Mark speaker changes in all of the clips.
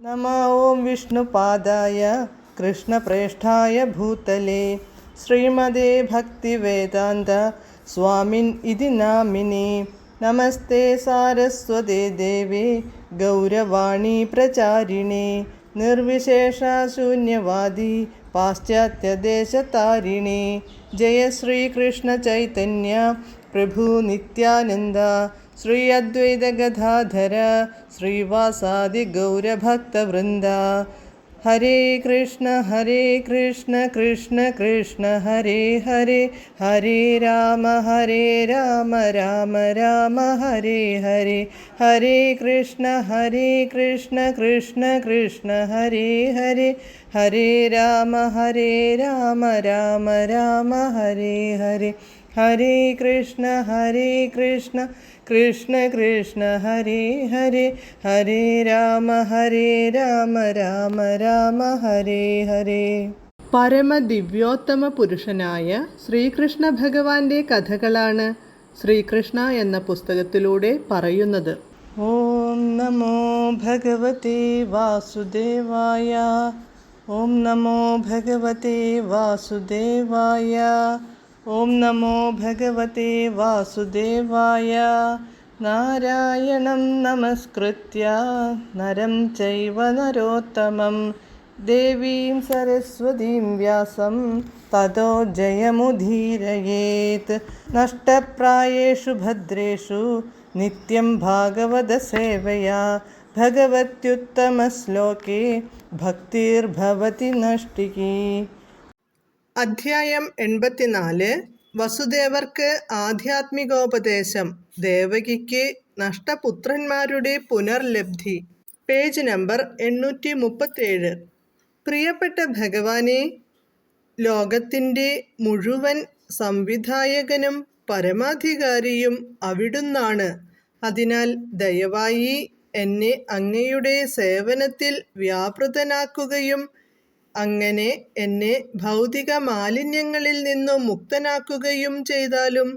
Speaker 1: नमः ॐ विष्णुपादाय कृष्णप्रेष्ठाय भूतले श्रीमदे भक्तिवेदान्त स्वामिन् इति नामिने। नमस्ते सारस्वते देवे गौरवाणी प्रचारिणे निर्विशेषशून्यवादी पाश्चात्यदेशतारिणे। जय श्रीकृष्ण चैतन्य प्रभु नित्यानन्द श्री अद्वैत गदाधर श्रीवासादि गौरभक्तवृन्द। हरे कृष्ण कृष्ण कृष्ण हरे हरे, हरे राम राम राम हरे हरे। हरे कृष्ण कृष्ण कृष्ण हरे हरे, हरे राम राम राम हरे हरे। हरे कृष्ण कृष्ण कृष्ण हरे हरे, हरे राम राम ഹരേ ഹരേ. പരമദിവ്യോത്തമ പുരുഷനായ ശ്രീകൃഷ്ണ ഭഗവാന്റെ കഥകളാണ് ശ്രീകൃഷ്ണ എന്ന പുസ്തകത്തിലൂടെ പറയുന്നത്. ഓം നമോ ഭഗവതേ വാസുദേവായ, ഓം നമോ ഭഗവതേ വാസുദേവായ, ഓം നമോ ഭഗവതേ വാസുദേവായ. നാരായണം നമസ്കൃത്യ നരം ചൈവ നരോത്തമം ദേവീം സരസ്വതീം വ്യാസം തതോ ജയമുദീരയേത്. നഷ്ടപ്രായേഷു ഭദ്രേഷു നിത്യം ഭാഗവത സേവയാ ഭഗവത്യുത്തമശ്ലോകേ ഭക്തിർഭവതി നഷ്ടികി. അധ്യായം 84. വസുദേവർക്ക് ആധ്യാത്മികോപദേശം. ദേവകിക്ക് നഷ്ടപുത്രന്മാരുടെ പുനർലബ്ധി. Page number 837. പ്രിയപ്പെട്ട ഭഗവാനെ, ലോകത്തിൻ്റെ മുഴുവൻ സംവിധായകനും പരമാധികാരിയും അവിടുന്നാണ്. അതിനാൽ ദയവായി എന്നെ അങ്ങയുടെ സേവനത്തിൽ വ്യാപൃതനാക്കുകയും അങ്ങനെ എന്നെ ഭൗതിക മാലിന്യങ്ങളിൽ നിന്നും മുക്തനാക്കുകയും ചെയ്താലും.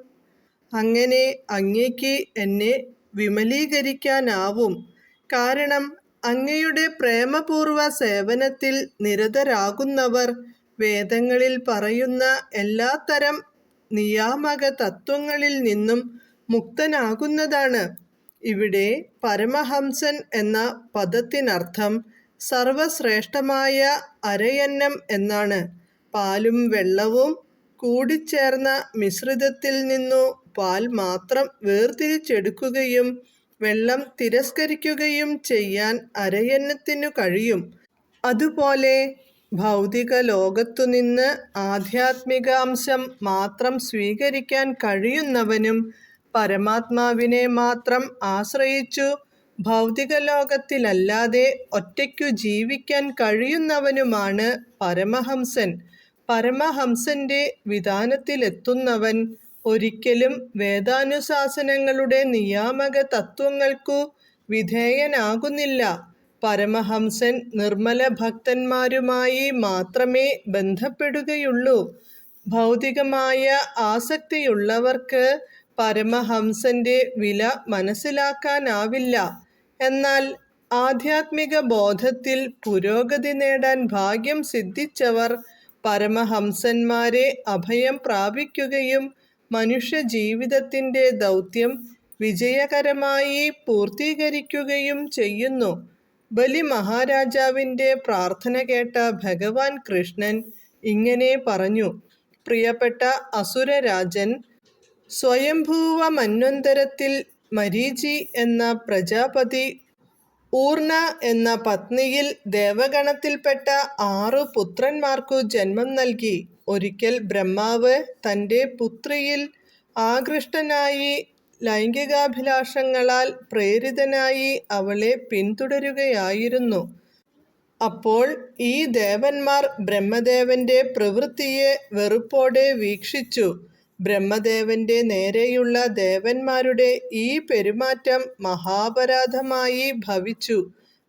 Speaker 1: അങ്ങനെ അങ്ങയ്ക്ക് എന്നെ വിമലീകരിക്കാനാവും. കാരണം അങ്ങയുടെ പ്രേമപൂർവ സേവനത്തിൽ നിരതരാകുന്നവർ വേദങ്ങളിൽ പറയുന്ന എല്ലാത്തരം നിയാമക തത്വങ്ങളിൽ നിന്നും മുക്തനാകുന്നതാണ്. ഇവിടെ പരമഹംസൻ എന്ന പദത്തിനർത്ഥം സർവശ്രേഷ്ഠമായ അരയന്നം എന്നാണ്. പാലും വെള്ളവും കൂടിച്ചേർന്ന മിശ്രിതത്തിൽ നിന്നു പാൽ മാത്രം വേർതിരിച്ചെടുക്കുകയും വെള്ളം തിരസ്കരിക്കുകയും ചെയ്യാൻ അരയന്നത്തിനു കഴിയും. അതുപോലെ ഭൗതിക ലോകത്തുനിന്ന് ആധ്യാത്മികാംശം മാത്രം സ്വീകരിക്കാൻ കഴിയുന്നവനും പരമാത്മാവിനെ മാത്രം ആശ്രയിച്ചു ഭൗതിക ലോകത്തിലല്ലാതെ ഒറ്റയ്ക്കു ജീവിക്കാൻ കഴിയുന്നവനുമാണ് പരമഹംസൻ. പരമഹംസന്റെ വിധാനത്തിലെത്തുന്നവൻ ഒരിക്കലും വേദാനുശാസനങ്ങളുടെ നിയാമക തത്വങ്ങൾക്കു വിധേയനാകുന്നില്ല. പരമഹംസൻ നിർമ്മല ഭക്തന്മാരുമായി മാത്രമേ ബന്ധപ്പെടുകയുള്ളൂ. ഭൗതികമായ ആസക്തിയുള്ളവർക്ക് പരമഹംസന്റെ വില മനസ്സിലാക്കാനാവില്ല. എന്നാൽ ആധ്യാത്മിക ബോധത്തിൽ പുരോഗതി നേടാൻ ഭാഗ്യം സിദ്ധിച്ചവർ പരമഹംസന്മാരെ അഭയം പ്രാപിക്കുകയും മനുഷ്യജീവിതത്തിൻ്റെ ദൗത്യം വിജയകരമായി പൂർത്തീകരിക്കുകയും ചെയ്യുന്നു. ബലി മഹാരാജാവിൻ്റെ പ്രാർത്ഥന കേട്ട ഭഗവാൻ കൃഷ്ണൻ ഇങ്ങനെ പറഞ്ഞു. പ്രിയപ്പെട്ട അസുരരാജൻ, സ്വയംഭൂവ മന്വന്തരത്തിൽ മരീചി എന്ന പ്രജാപതി ഊർണ എന്ന പത്നിയിൽ ദേവഗണത്തിൽപ്പെട്ട 6 പുത്രന്മാർക്കു ജന്മം നൽകി. ഒരിക്കൽ ബ്രഹ്മാവ് തൻ്റെ പുത്രിയിൽ ആകൃഷ്ടനായി ലൈംഗികാഭിലാഷങ്ങളാൽ പ്രേരിതനായി അവളെ പിന്തുടരുകയായിരുന്നു. അപ്പോൾ ഈ ദേവന്മാർ ബ്രഹ്മദേവന്റെ പ്രവൃത്തിയെ വെറുപ്പോടെ വീക്ഷിച്ചു. ബ്രഹ്മദേവന്റെ നേരെയുള്ള ദേവന്മാരുടെ ഈ പെരുമാറ്റം മഹാപരാധമായി ഭവിച്ചു.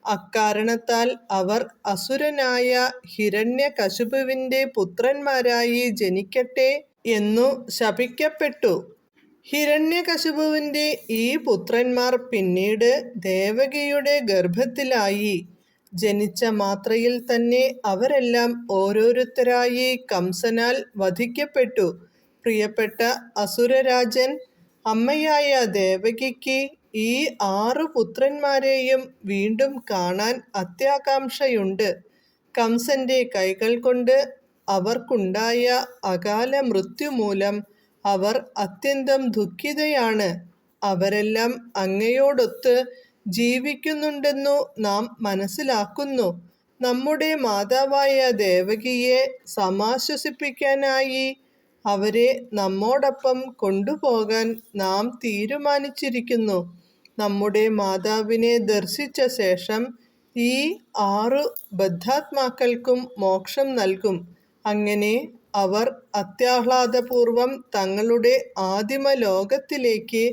Speaker 1: അക്കാരണത്താൽ അവർ അസുരനായ ഹിരണ്യകശിപുവിന്റെ പുത്രന്മാരായി ജനിക്കട്ടെ എന്നു ശപിക്കപ്പെട്ടു. ഹിരണ്യകശിപുവിന്റെ ഈ പുത്രന്മാർ പിന്നീട് ദേവകിയുടെ ഗർഭത്തിലായി. ജനിച്ച മാത്രയിൽ തന്നെ അവരെല്ലാം ഓരോരുത്തരായി കംസനാൽ വധിക്കപ്പെട്ടു. പ്രിയപ്പെട്ട അസുരരാജൻ അമ്മയായ ദേവകിക്ക് ഈ 6 പുത്രന്മാരെയും വീണ്ടും കാണാൻ അത്യാകാംക്ഷയുണ്ട്. കംസന്റെ കൈകൾ കൊണ്ട് അവർക്കുണ്ടായ അകാല മൃത്യു മൂലം അവർ അത്യന്തം ദുഃഖിതയാണ്. അവരെല്ലാം അങ്ങയോടൊത്ത് ജീവിക്കുന്നുണ്ടെന്നു നാം മനസ്സിലാക്കുന്നു. നമ്മുടെ മാതാവായ ദേവകിയെ സമാശ്വസിപ്പിക്കാനായി അവരെ നമ്മോടൊപ്പം കൊണ്ടുപോകാൻ നാം തീരുമാനിച്ചിരിക്കുന്നു. നമ്മുടെ മാതാവിനെ ദർശിച്ച ശേഷം ഈ 6 ബദ്ധാത്മാക്കൾക്കും മോക്ഷം നൽകും. അങ്ങനെ അവർ അത്യാഹ്ലാദപൂർവം തങ്ങളുടെ ആദിമ ലോകത്തിലേക്ക്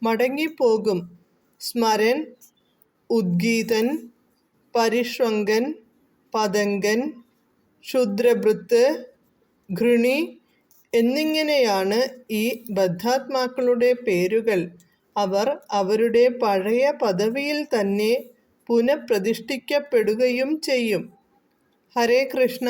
Speaker 1: മടങ്ങിപ്പോകും. സ്മരൻ, ഉദ്ഗീതൻ, പരിഷ്വങ്കൻ, പതങ്കൻ, ക്ഷുദ്രഭൃത്ത്, ഘൃണി എന്നിങ്ങനെയാണ് ഈ ബദ്ധാത്മാക്കളുടെ പേരുകൾ. അവർ അവരുടെ പഴയ പദവിയിൽ തന്നെ പുനഃപ്രതിഷ്ഠിക്കപ്പെടുകയും ചെയ്യും. ഹരേ കൃഷ്ണ.